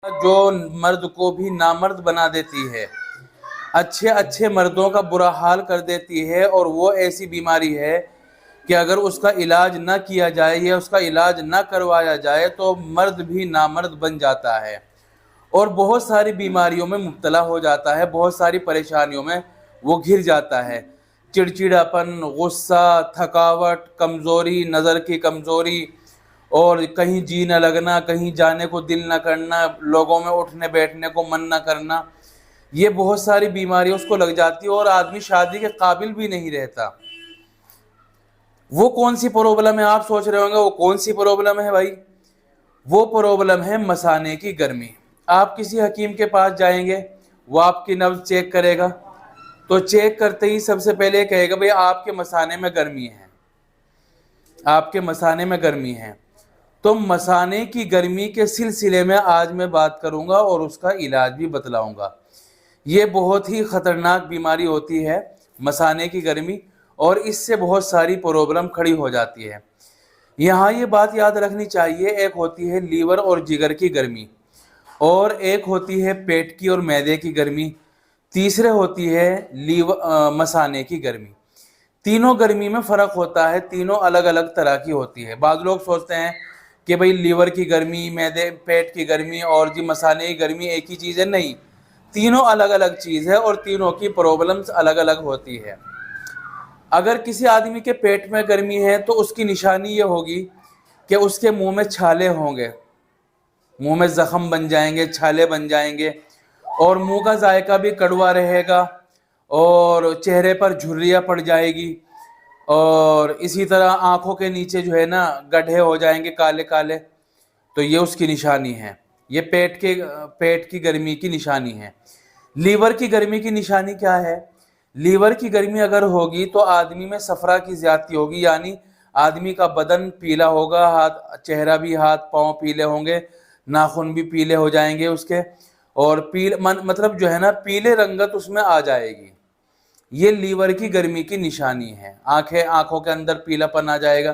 جو مرد کو بھی نامرد بنا دیتی ہے، اچھے اچھے مردوں کا برا حال کر دیتی ہے، اور وہ ایسی بیماری ہے کہ اگر اس کا علاج نہ کیا جائے یا اس کا علاج نہ کروایا جائے تو مرد بھی نامرد بن جاتا ہے اور بہت ساری بیماریوں میں مبتلا ہو جاتا ہے، بہت ساری پریشانیوں میں وہ گھر جاتا ہے۔ چڑچڑاپن، غصہ، تھکاوٹ، کمزوری، نظر کی کمزوری، اور کہیں جی نہ لگنا، کہیں جانے کو دل نہ کرنا، لوگوں میں اٹھنے بیٹھنے کو من نہ کرنا، یہ بہت ساری بیماریاں اس کو لگ جاتی ہے اور آدمی شادی کے قابل بھی نہیں رہتا۔ وہ کون سی پرابلم ہے؟ آپ سوچ رہے ہوں گے وہ کون سی پرابلم ہے بھائی؟ وہ پرابلم ہے مثانے کی گرمی۔ آپ کسی حکیم کے پاس جائیں گے، وہ آپ کی نبض چیک کرے گا، تو چیک کرتے ہی سب سے پہلے کہے گا بھئی آپ کے مثانے میں گرمی ہے، آپ کے مثانے میں گرمی ہے۔ تو مثانے کی گرمی کے سلسلے میں آج میں بات کروں گا اور اس کا علاج بھی بتلاؤں گا۔ یہ بہت ہی خطرناک بیماری ہوتی ہے مثانے کی گرمی، اور اس سے بہت ساری پرابلم کھڑی ہو جاتی ہے۔ یہاں یہ بات یاد رکھنی چاہیے، ایک ہوتی ہے لیور اور جگر کی گرمی، اور ایک ہوتی ہے پیٹ کی اور معدے کی گرمی، تیسرے ہوتی ہے مثانے کی گرمی۔ تینوں گرمی میں فرق ہوتا ہے، تینوں الگ الگ طرح کی ہوتی ہے۔ بعض لوگ سوچتے ہیں کہ بھئی لیور کی گرمی، معدے پیٹ کی گرمی اور مثانے کی گرمی ایک ہی چیز ہے، نہیں، تینوں الگ الگ چیز ہے اور تینوں کی پرابلمز الگ الگ ہوتی ہے۔ اگر کسی آدمی کے پیٹ میں گرمی ہے تو اس کی نشانی یہ ہوگی کہ اس کے منہ میں چھالے ہوں گے، منہ میں زخم بن جائیں گے، چھالے بن جائیں گے، اور منہ کا ذائقہ بھی کڑوا رہے گا، اور چہرے پر جھریاں پڑ جائے گی، اور اسی طرح آنکھوں کے نیچے جو ہے نا گڈھے ہو جائیں گے کالے کالے۔ تو یہ اس کی نشانی ہے، یہ پیٹ کی گرمی کی نشانی ہے۔ لیور کی گرمی کی نشانی کیا ہے؟ لیور کی گرمی اگر ہوگی تو آدمی میں صفرا کی زیادتی ہوگی، یعنی آدمی کا بدن پیلا ہوگا، چہرہ بھی، ہاتھ پاؤں پیلے ہوں گے، ناخن بھی پیلے ہو جائیں گے اس کے، اور مطلب جو ہے نا پیلے رنگت اس میں آ جائے گی۔ یہ لیور کی گرمی کی نشانی ہے۔ آنکھوں کے اندر پیلا پن آ جائے گا،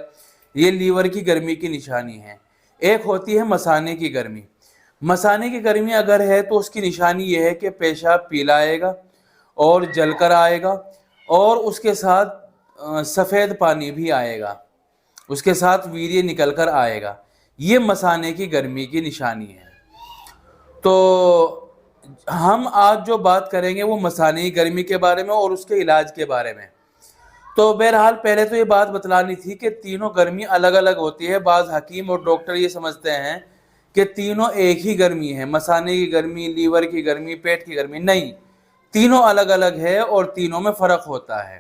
یہ لیور کی گرمی کی نشانی ہے۔ ایک ہوتی ہے مثانے کی گرمی۔ مثانے کی گرمی اگر ہے تو اس کی نشانی یہ ہے کہ پیشاب پیلا آئے گا اور جل کر آئے گا، اور اس کے ساتھ سفید پانی بھی آئے گا، اس کے ساتھ ویریہ نکل کر آئے گا۔ یہ مثانے کی گرمی کی نشانی ہے۔ تو ہم آج جو بات کریں گے وہ مثانے کی گرمی کے بارے میں اور اس کے علاج کے بارے میں۔ تو بہرحال پہلے تو یہ بات بتلانی تھی کہ تینوں گرمی الگ الگ ہوتی ہے۔ بعض حکیم اور ڈاکٹر یہ سمجھتے ہیں کہ تینوں ایک ہی گرمی ہے، مثانے کی گرمی، لیور کی گرمی، پیٹ کی گرمی، نہیں، تینوں الگ الگ ہے اور تینوں میں فرق ہوتا ہے۔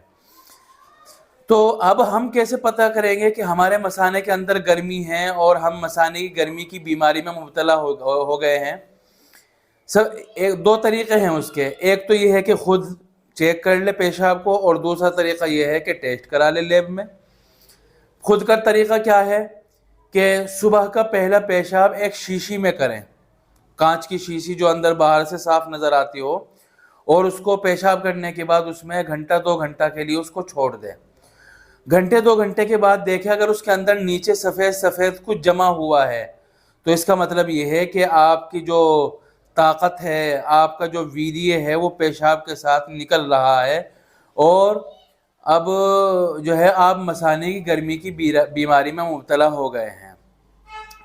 تو اب ہم کیسے پتہ کریں گے کہ ہمارے مثانے کے اندر گرمی ہے اور ہم مثانے کی گرمی کی بیماری میں مبتلا ہو گئے ہیں؟ دو طریقے ہیں اس کے، ایک تو یہ ہے کہ خود چیک کر لے پیشاب کو، اور دوسرا طریقہ یہ ہے کہ ٹیسٹ کرا لے لیب میں۔ خود کا طریقہ کیا ہے کہ صبح کا پہلا پیشاب ایک شیشی میں کریں، کانچ کی شیشی جو اندر باہر سے صاف نظر آتی ہو، اور اس کو پیشاب کرنے کے بعد اس میں گھنٹہ 2 گھنٹہ کے لیے اس کو چھوڑ دیں۔ گھنٹے 2 گھنٹے کے بعد دیکھیں اگر اس کے اندر نیچے سفید سفید کچھ جمع ہوا ہے تو اس کا مطلب یہ ہے کہ آپ کی جو طاقت ہے، آپ کا جو ویریہ ہے وہ پیشاب کے ساتھ نکل رہا ہے، اور اب جو ہے آپ مثانے کی گرمی کی بیماری میں مبتلا ہو گئے ہیں،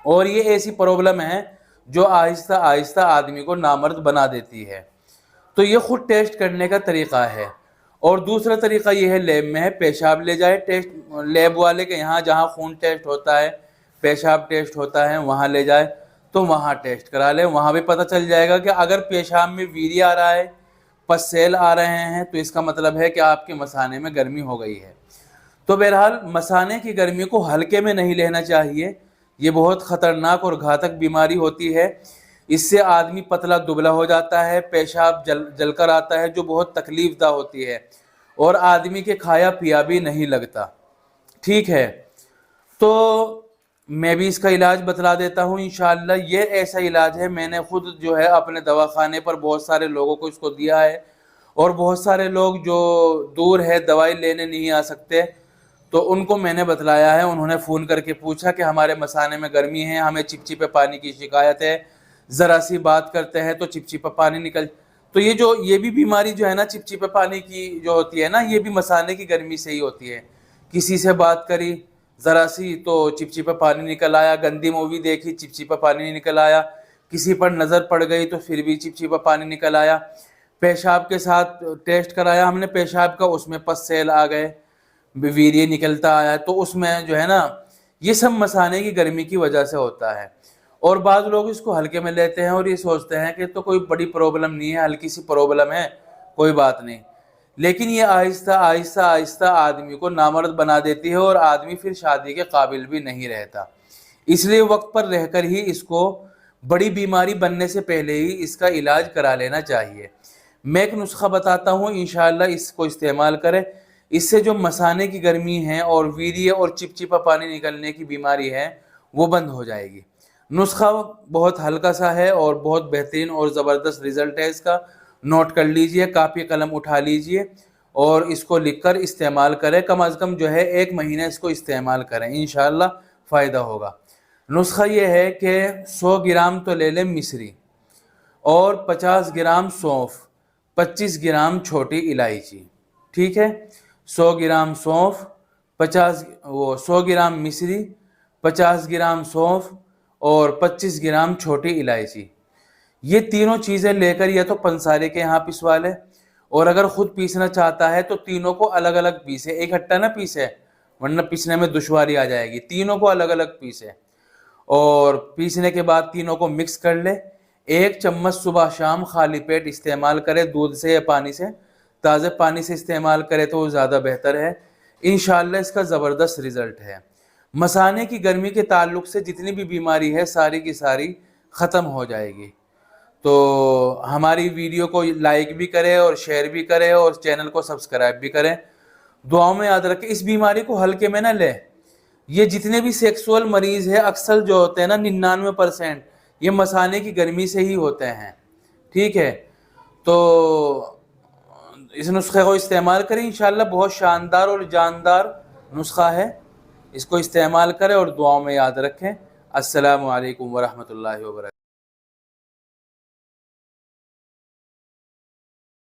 اور یہ ایسی پرابلم ہے جو آہستہ آہستہ آدمی کو نامرد بنا دیتی ہے۔ تو یہ خود ٹیسٹ کرنے کا طریقہ ہے۔ اور دوسرا طریقہ یہ ہے لیب میں ہے، پیشاب لے جائے ٹیسٹ، لیب والے کے یہاں جہاں خون ٹیسٹ ہوتا ہے، پیشاب ٹیسٹ ہوتا ہے، وہاں لے جائے تو وہاں ٹیسٹ کرا لے، وہاں بھی پتہ چل جائے گا کہ اگر پیشاب میں ویریہ آ رہا ہے، پس سیل آ رہے ہیں، تو اس کا مطلب ہے کہ آپ کے مثانے میں گرمی ہو گئی ہے۔ تو بہرحال مثانے کی گرمی کو ہلکے میں نہیں لینا چاہیے، یہ بہت خطرناک اور گھاتک بیماری ہوتی ہے۔ اس سے آدمی پتلا دبلا ہو جاتا ہے، پیشاب جل کر آتا ہے جو بہت تکلیف دہ ہوتی ہے، اور آدمی کے کھایا پیا بھی نہیں لگتا۔ ٹھیک ہے، تو میں بھی اس کا علاج بتلا دیتا ہوں انشاءاللہ۔ یہ ایسا علاج ہے، میں نے خود جو ہے اپنے دواخانے پر بہت سارے لوگوں کو اس کو دیا ہے، اور بہت سارے لوگ جو دور ہے دوائی لینے نہیں آ سکتے تو ان کو میں نے بتلایا ہے۔ انہوں نے فون کر کے پوچھا کہ ہمارے مثانے میں گرمی ہے، ہمیں چپچپے پانی کی شکایت ہے، ذرا سی بات کرتے ہیں تو چپچپا پانی نکل. تو یہ بھی بیماری جو ہے نا چپچپے پانی کی جو ہوتی ہے نا، یہ بھی مثانے کی گرمی سے ہی ہوتی ہے. کسی سے بات کری ذرا سی تو چپچپا پانی نکل آیا، گندی مووی دیکھی چپچپا پانی نکل آیا، کسی پر نظر پڑ گئی تو پھر بھی چپچپا پانی نکل آیا. پیشاب کے ساتھ ٹیسٹ کرایا ہم نے پیشاب کا، اس میں پس سیل آ گئے، ویریے نکلتا آیا. تو اس میں جو ہے نا یہ سب مثانے کی گرمی کی وجہ سے ہوتا ہے. اور بعض لوگ اس کو ہلکے میں لیتے ہیں اور یہ سوچتے ہیں کہ تو کوئی بڑی پرابلم نہیں ہے، ہلکی سی پرابلم ہے، کوئی بات نہیں. لیکن یہ آہستہ آہستہ آہستہ آدمی کو نامرد بنا دیتی ہے اور آدمی پھر شادی کے قابل بھی نہیں رہتا. اس لیے وقت پر رہ کر ہی اس کو بڑی بیماری بننے سے پہلے ہی اس کا علاج کرا لینا چاہیے. میں ایک نسخہ بتاتا ہوں، انشاءاللہ اس کو استعمال کریں. اس سے جو مثانے کی گرمی ہے اور ویریے اور چپچپا پانی نکلنے کی بیماری ہے وہ بند ہو جائے گی. نسخہ بہت ہلکا سا ہے اور بہت بہترین اور زبردست رزلٹ ہے اس کا. نوٹ کر لیجئے، کاپی قلم اٹھا لیجئے اور اس کو لکھ کر استعمال کریں. کم از کم جو ہے 1 مہینہ اس کو استعمال کریں، انشاءاللہ فائدہ ہوگا. نسخہ یہ ہے کہ 100 گرام تو لے لیں مصری اور 50 گرام سونف، 25 گرام چھوٹی الائچی. ٹھیک ہے، 100 گرام سونف، 100 گرام مصری، 50 گرام سونف اور 25 گرام چھوٹی الائچی. یہ تینوں چیزیں لے کر یا تو پنسارے کے یہاں پسوا لے، اور اگر خود پیسنا چاہتا ہے تو تینوں کو الگ الگ پیسے، ایک ہٹا نہ پیسے ورنہ پیسنے میں دشواری آ جائے گی. تینوں کو الگ الگ پیسے اور پیسنے کے بعد تینوں کو مکس کر لے. 1 چمچ صبح شام خالی پیٹ استعمال کرے، دودھ سے یا پانی سے. تازہ پانی سے استعمال کرے تو وہ زیادہ بہتر ہے. انشاءاللہ اس کا زبردست رزلٹ ہے. مثانے کی گرمی کے تعلق سے جتنی بھی بیماری ہے ساری کی ساری ختم ہو جائے گی. تو ہماری ویڈیو کو لائک بھی کرے اور شیئر بھی کرے اور چینل کو سبسکرائب بھی کریں. دعاؤں میں یاد رکھیں، اس بیماری کو ہلکے میں نہ لے. یہ جتنے بھی سیکسول مریض ہیں اکثر جو ہوتے ہیں نا 99% یہ مثانے کی گرمی سے ہی ہوتے ہیں. ٹھیک ہے، تو اس نسخے کو استعمال کریں. انشاءاللہ بہت شاندار اور جاندار نسخہ ہے، اس کو استعمال کریں اور دعاؤں میں یاد رکھیں. السلام علیکم ورحمۃ اللہ وبرکاتہ.